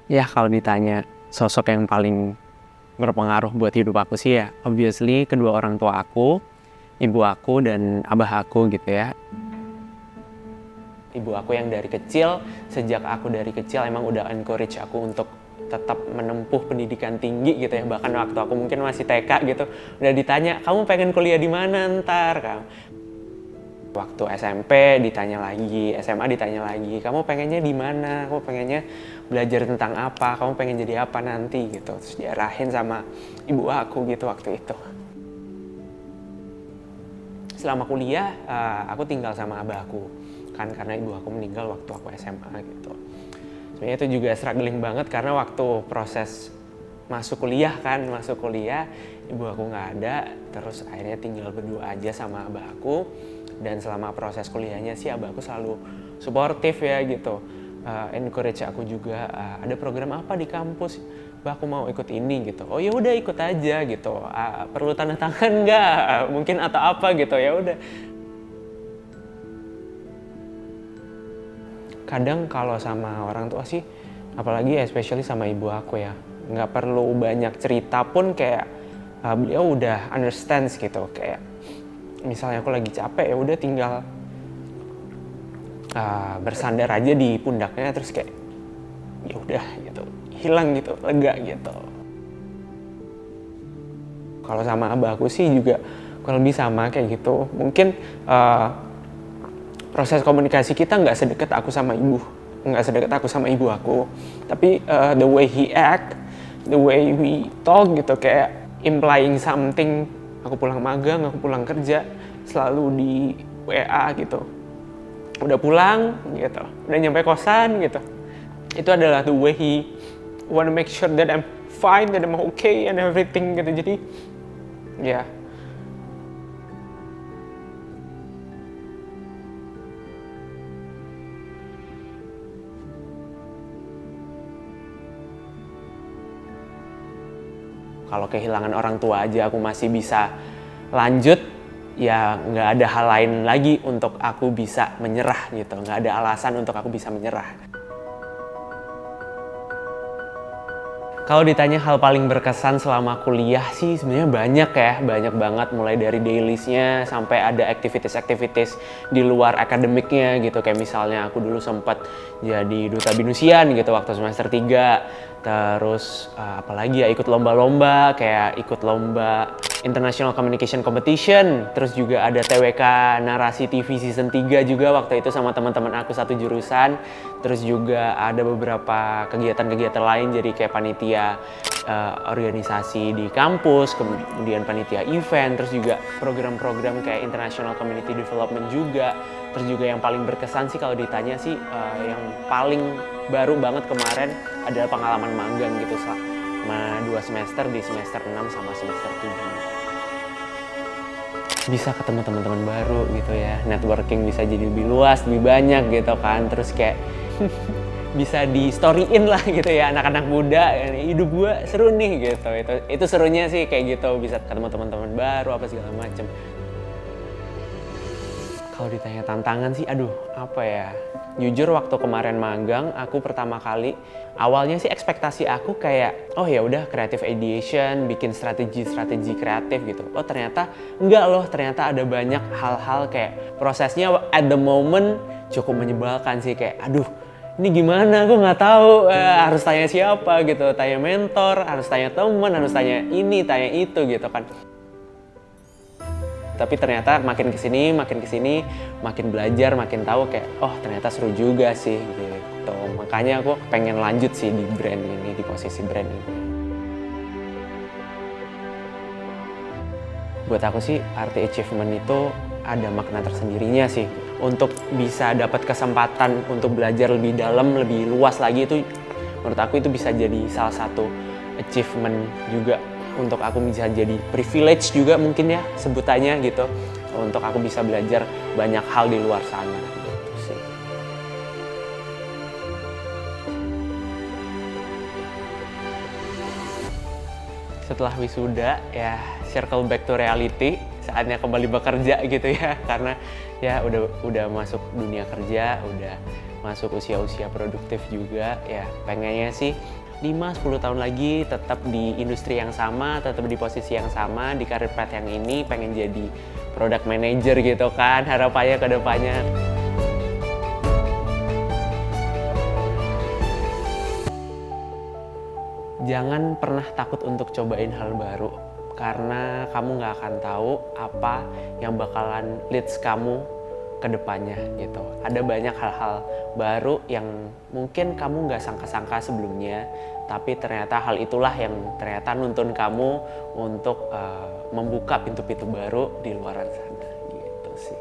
Ya kalau ditanya sosok yang paling berpengaruh buat hidup aku sih ya obviously kedua orang tua aku, ibu aku dan abah aku gitu ya. Ibu aku yang dari kecil, sejak aku dari kecil emang udah encourage aku untuk tetap menempuh pendidikan tinggi gitu ya. Bahkan waktu aku mungkin masih TK gitu, udah ditanya, kamu pengen kuliah di mana ntar? Waktu SMP ditanya lagi, SMA ditanya lagi, kamu pengennya di mana? Kamu pengennya belajar tentang apa? Kamu pengen jadi apa nanti gitu? Terus diarahin sama ibu aku gitu waktu itu. Selama kuliah, aku tinggal sama abahku kan karena ibu aku meninggal waktu aku SMA gitu. Sebenarnya itu juga struggling banget karena waktu proses masuk kuliah ibu aku nggak ada, terus akhirnya tinggal berdua aja sama abah aku. Dan selama proses kuliahnya sih abah aku selalu suportif ya gitu, encourage aku juga, ada program apa di kampus, bah aku mau ikut ini gitu, oh ya udah ikut aja gitu, perlu tanda tangan nggak mungkin atau apa gitu, ya udah. Kadang kalau sama orang tua sih, apalagi especially sama ibu aku ya, nggak perlu banyak cerita pun kayak beliau udah understands gitu. Kayak misalnya aku lagi capek ya udah tinggal bersandar aja di pundaknya terus kayak ya udah gitu, hilang gitu, lega gitu. Kalau sama abah aku sih juga kurang lebih sama kayak gitu. Mungkin proses komunikasi kita nggak sedekat aku sama ibu aku, tapi the way he act, the way we talk gitu, kayak implying something. Aku pulang magang, aku pulang kerja selalu di WA gitu, udah pulang gitu, udah nyampe kosan gitu. Itu adalah the way he wanna make sure that I'm fine, that I'm okay and everything gitu. Jadi ya kalau kehilangan orang tua aja aku masih bisa lanjut, ya nggak ada hal lain lagi untuk aku bisa menyerah gitu. Nggak ada alasan untuk aku bisa menyerah. Kalau ditanya hal paling berkesan selama kuliah sih sebenarnya banyak banget, mulai dari dailies-nya sampai ada aktivitas-aktivitas di luar akademiknya gitu. Kayak misalnya aku dulu sempat jadi duta binusian gitu waktu semester 3. Terus apalagi ya, ikut lomba-lomba, kayak ikut lomba International Communication Competition. Terus juga ada TWK Narasi TV Season 3 juga waktu itu sama teman-teman aku satu jurusan. Terus juga ada beberapa kegiatan-kegiatan lain, jadi kayak panitia organisasi di kampus, kemudian panitia event, terus juga program-program kayak International Community Development juga. Terus juga yang paling berkesan sih kalau ditanya sih, yang paling baru banget kemarin adalah pengalaman magang gitu selama 2 semester di semester 6 sama semester 7. Bisa ketemu teman-teman baru gitu ya, networking bisa jadi lebih luas, lebih banyak gitu kan. Terus kayak bisa di storyin lah gitu ya, anak-anak muda, hidup gue seru nih gitu. Itu serunya sih kayak gitu, bisa ketemu teman-teman baru apa segala macem. Kalau ditanya tantangan sih, aduh apa ya, jujur waktu kemarin magang aku pertama kali, awalnya sih ekspektasi aku kayak oh ya udah creative ideation, bikin strategi kreatif gitu. Oh ternyata enggak loh, ternyata ada banyak hal-hal kayak prosesnya at the moment cukup menyebalkan sih. Kayak aduh ini gimana, aku nggak tahu, harus tanya siapa gitu, tanya mentor, harus tanya teman, harus tanya ini, tanya itu gitu kan. Tapi ternyata makin kesini, makin belajar, makin tahu kayak oh ternyata seru juga sih gitu. Makanya aku pengen lanjut sih di brand ini, di posisi brand ini. Buat aku sih arti achievement itu ada makna tersendirinya sih. Untuk bisa dapat kesempatan untuk belajar lebih dalam, lebih luas lagi, itu menurut aku itu bisa jadi salah satu achievement juga. Untuk aku bisa jadi privilege juga mungkin ya sebutannya gitu. Untuk aku bisa belajar banyak hal di luar sana gitu sih. Setelah wisuda ya circle back to reality, saatnya kembali bekerja gitu ya. Karena ya udah masuk dunia kerja, udah masuk usia-usia produktif juga, ya pengennya sih 5-10 tahun lagi tetap di industri yang sama, tetap di posisi yang sama, di karir path yang ini, pengen jadi product manager gitu kan, harapannya ke depannya. Jangan pernah takut untuk cobain hal baru, karena kamu nggak akan tahu apa yang bakalan leads kamu ke depannya gitu. Ada banyak hal-hal baru yang mungkin kamu nggak sangka-sangka sebelumnya, tapi ternyata hal itulah yang ternyata nuntun kamu untuk membuka pintu-pintu baru di luaran sana gitu sih.